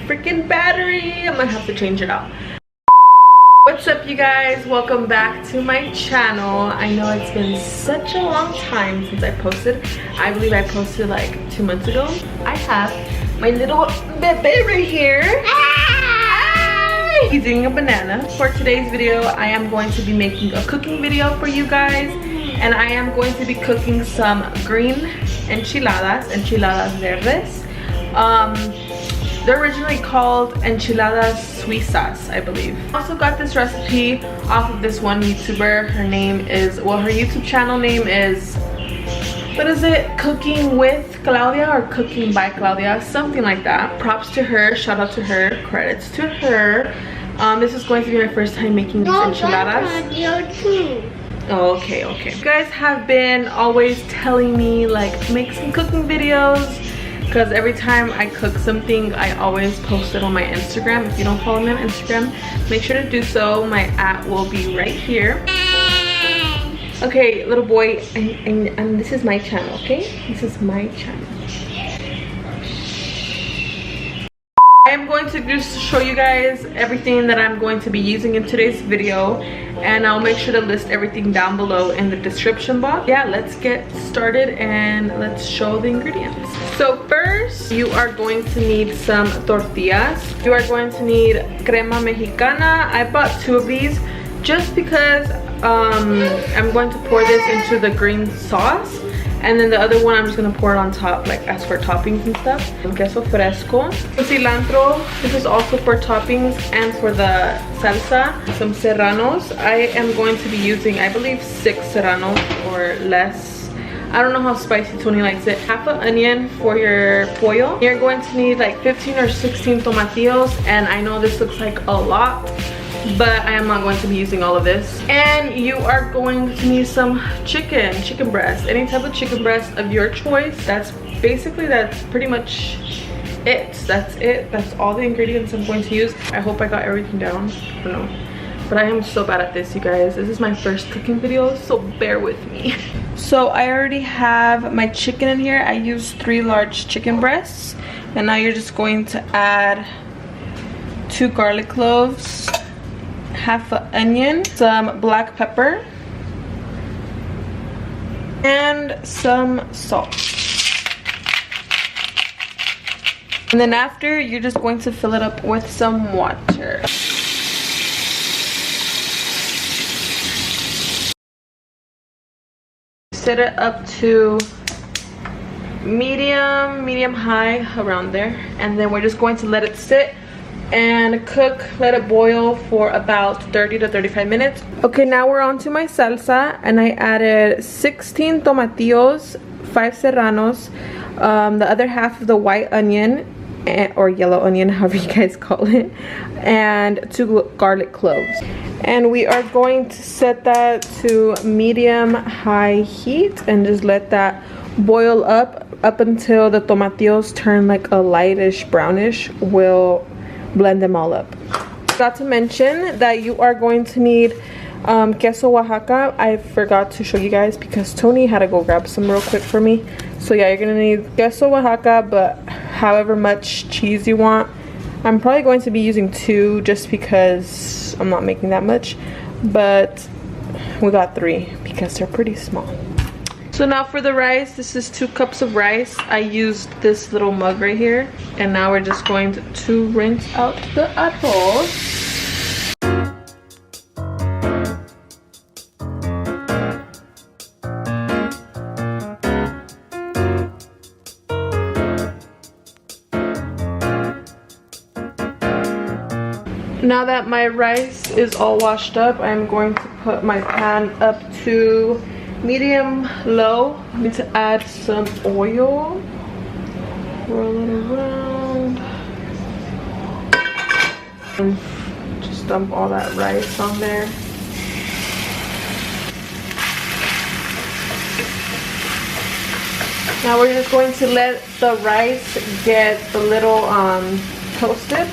freaking battery. I'm gonna have to change it out. What's up, you guys? Welcome back to my channel. I know it's been such a long time since I posted. I believe I posted like 2 months ago. I have my little bebe right here. He's eating a banana. For today's video, I am going to be making a cooking video for you guys. And I am going to be cooking some green enchiladas verdes. They're originally called Enchiladas Suizas, I believe. I also got this recipe off of this one YouTuber. Her name is, well, her YouTube channel name is, what is it? Cooking with Claudia or Cooking by Claudia, something like that. Props to her, shout out to her, credits to her. This is going to be my first time making these enchiladas. Oh, okay. You guys have been always telling me like make some cooking videos, because every time I cook something I always post it on my Instagram. If you don't follow me on Instagram, make sure to do so. My @ will be right here. Okay, little boy, and this is my channel, okay? This is my channel. I am going to just show you guys everything that I'm going to be using in today's video, and I'll make sure to list everything down below in the description box. Yeah, let's get started and let's show the ingredients. So first, you are going to need some tortillas. You are going to need crema mexicana. I bought 2 of these just because I'm going to pour this into the green sauce. And then the other one, I'm just gonna pour it on top, like as for toppings and stuff. Queso fresco. Cilantro. This is also for toppings and for the salsa. Some serranos. I am going to be using, I believe, 6 serranos or less. I don't know how spicy Tony likes it. Half an onion for your pollo. You're going to need like 15 or 16 tomatillos. And I know this looks like a lot, but I am not going to be using all of this. And you are going to need some chicken breast, any type of chicken breast of your choice. That's pretty much it. That's all the ingredients I'm going to use. I hope I got everything down. I don't know, but I am so bad at this, you guys. This is my first cooking video, so bear with me. So I already have my chicken in here. I used 3 large chicken breasts, and now you're just going to add 2 garlic cloves, half an onion, some black pepper, and some salt. And then after, you're just going to fill it up with some water. Set it up to medium high, around there, and then we're just going to let it sit and cook, let it boil for about 30 to 35 minutes. Okay, now we're on to my salsa, and I added 16 tomatillos, 5 serranos, the other half of the white onion, or yellow onion, however you guys call it, and 2 garlic cloves. And we are going to set that to medium-high heat and just let that boil up until the tomatillos turn like a lightish brownish. We'll blend them all up. Forgot to mention that you are going to need Queso Oaxaca. I forgot to show you guys because Tony had to go grab some real quick for me. So yeah, you're gonna need Queso Oaxaca, but however much cheese you want. I'm probably going to be using 2 just because I'm not making that much, but we got 3 because they're pretty small. So now for the rice, this is 2 cups of rice. I used this little mug right here, and now we're just going to rinse out the arroz. Now that my rice is all washed up, I'm going to put my pan up to medium low. I'm going to add some oil. Roll it around. And just dump all that rice on there. Now we're just going to let the rice get a little toasted.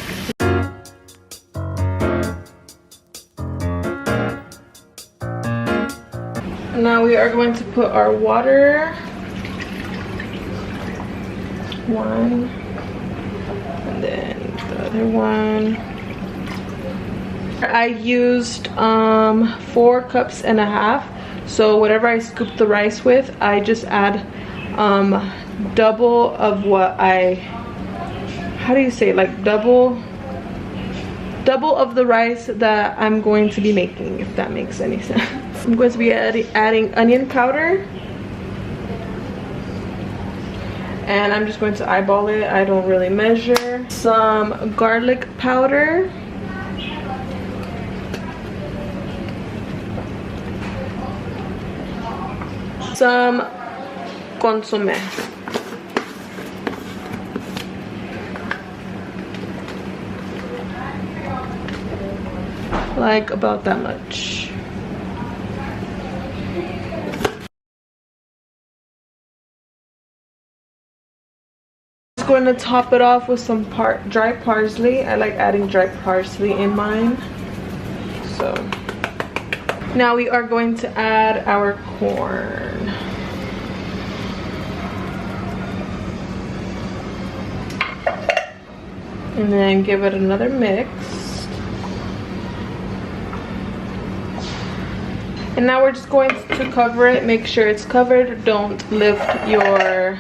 Now we are going to put our water. 1, and then the other one. I used 4 cups and a half. So whatever I scoop the rice with, I just add double of what I, how do you say, like double of the rice that I'm going to be making, if that makes any sense. I'm going to be adding onion powder, and I'm just going to eyeball it. I don't really measure. Some garlic powder, some consomme, like about that much. Just going to top it off with some dry parsley. I like adding dry parsley in mine. So now we are going to add our corn. And then give it another mix. And now we're just going to cover it. Make sure it's covered. Don't lift your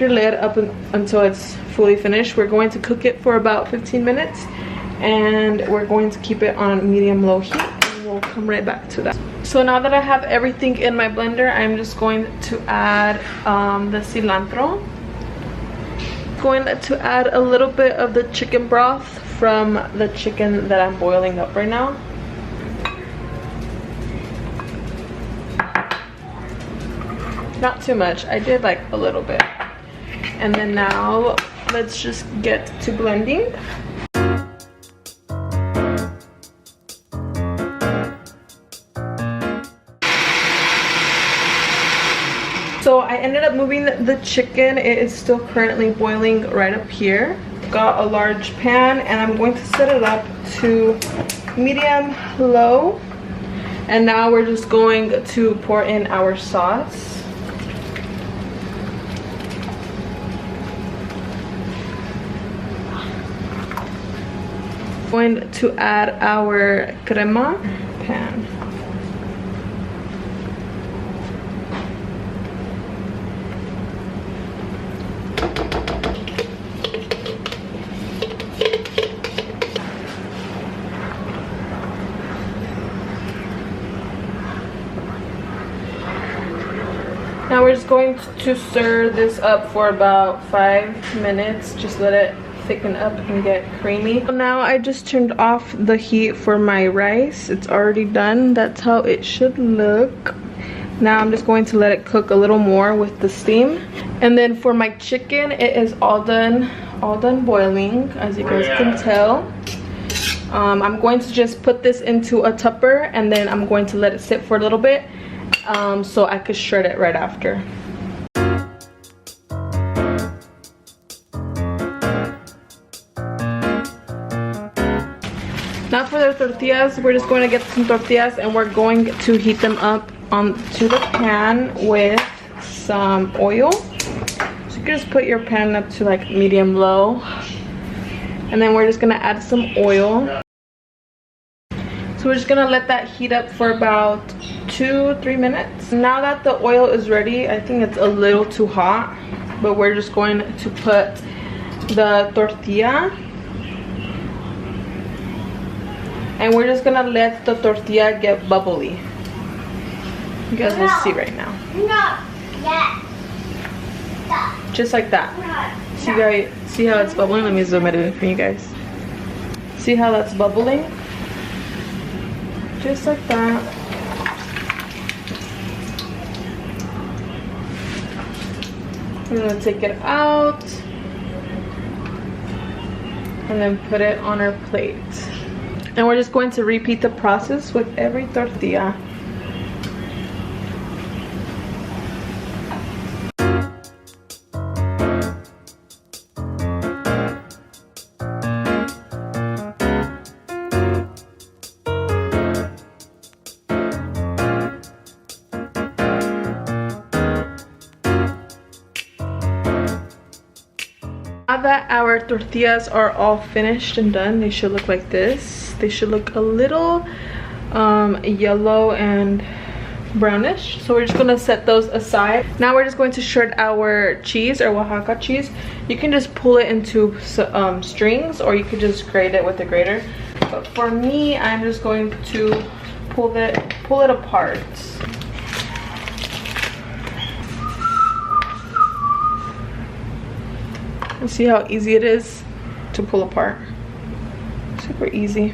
lid up until it's fully finished. We're going to cook it for about 15 minutes, and we're going to keep it on medium-low heat, and we'll come right back to that. So now that I have everything in my blender, I'm just going to add the cilantro. Going to add a little bit of the chicken broth from the chicken that I'm boiling up right now. Not too much. I did like a little bit. And then now let's just get to blending. So I ended up moving the chicken. It is still currently boiling right up here. Got a large pan, and I'm going to set it up to medium low. And now we're just going to pour in our sauce. Going to add our crema pan. Now we're just going to stir this up for about 5 minutes. Just let it thicken up and get creamy. Now I just turned off the heat for my rice. It's already done. That's how it should look. Now I'm just going to let it cook a little more with the steam. And then for my chicken, it is all done boiling, as you guys can tell. I'm going to just put this into a tupper, and then I'm going to let it sit for a little bit so I could shred it right after. Now for the tortillas, we're just going to get some tortillas, and we're going to heat them up onto the pan with some oil. So you can just put your pan up to like medium low, and then we're just going to add some oil. So we're just going to let that heat up for about 2-3 minutes. Now that the oil is ready, I think it's a little too hot, but we're just going to put the tortilla. And we're just gonna let the tortilla get bubbly. You guys will see right now. Just like that. See how it's bubbling? Let me zoom it in for you guys. See how that's bubbling? Just like that. We're gonna take it out and then put it on our plate. And we're just going to repeat the process with every tortilla. Now that our tortillas are all finished and done, they should look like this. They should look a little yellow and brownish, so we're just gonna set those aside. Now we're just going to shred our cheese, or Oaxaca cheese. You can just pull it into strings, or you could just grate it with a grater, but for me, I'm just going to pull it apart. And see how easy it is to pull apart. Super easy.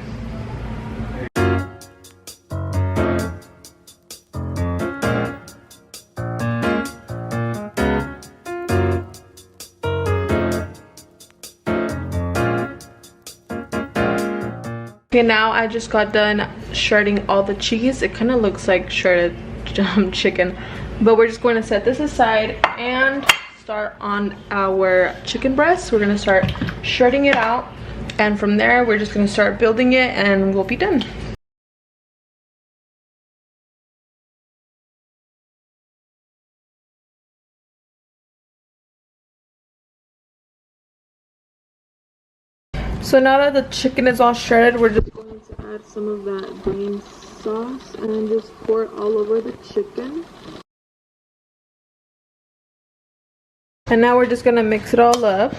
Okay, now I just got done shredding all the cheese. It kind of looks like shredded chicken, but we're just going to set this aside and start on our chicken breast. We're going to start shredding it out, and from there we're just going to start building it and we'll be done. So now that the chicken is all shredded, we're just going to add some of that green sauce and just pour it all over the chicken. And now we're just going to mix it all up.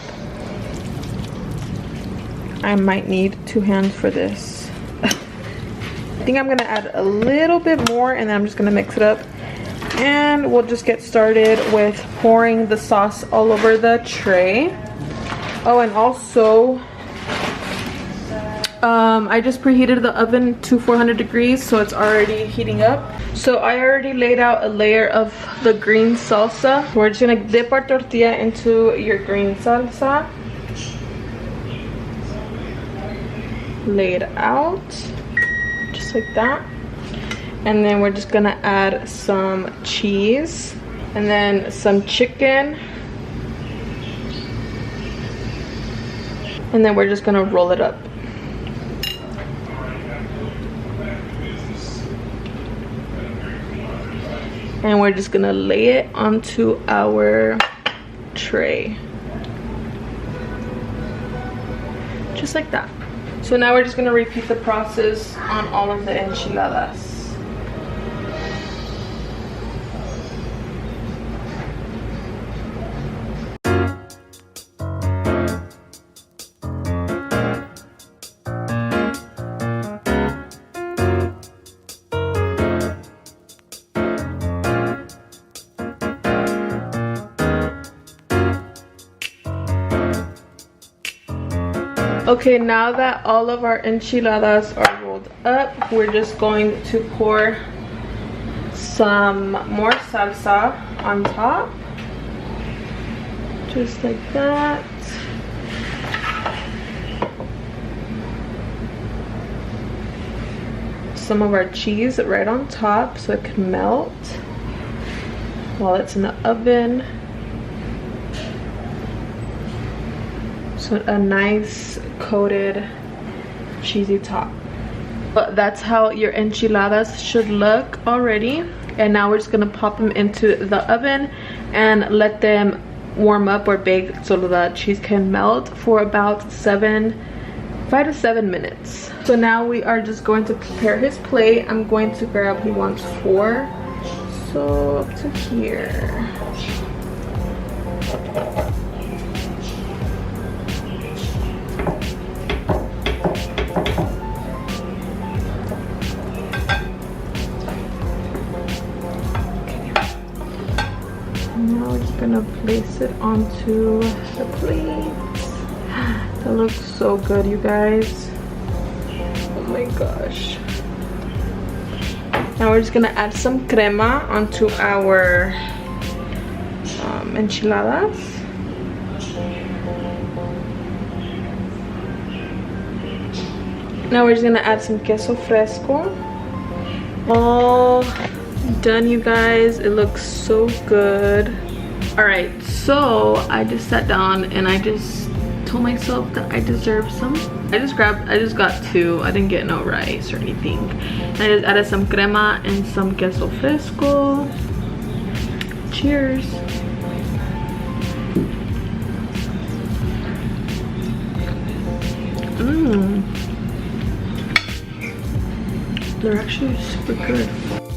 I might need 2 hands for this. I think I'm going to add a little bit more, and then I'm just going to mix it up. And we'll just get started with pouring the sauce all over the tray. Oh, and also I just preheated the oven to 400 degrees, so it's already heating up. So I already laid out a layer of the green salsa. We're just gonna dip our tortilla into your green salsa. Lay it out, just like that. And then we're just gonna add some cheese and then some chicken. And then we're just gonna roll it up. And we're just gonna lay it onto our tray. Just like that. So now we're just gonna repeat the process on all of the enchiladas. Okay, now that all of our enchiladas are rolled up, we're just going to pour some more salsa on top. Just like that. Some of our cheese right on top so it can melt while it's in the oven. So a nice coated cheesy top. But that's how your enchiladas should look already. And now we're just gonna pop them into the oven and let them warm up or bake so the cheese can melt for about 5 to 7 minutes. So now we are just going to prepare his plate. I'm going to grab, he wants 4, so up to here. Now we're just gonna place it onto the plate. That looks so good, you guys. Oh my gosh. Now we're just gonna add some crema onto our enchiladas. Now we're just gonna add some queso fresco. All done, you guys. It looks so good. All right, so I just sat down and I just told myself that I deserve some. I just got 2. I didn't get no rice or anything. I just added some crema and some queso fresco. Cheers. They're actually super good.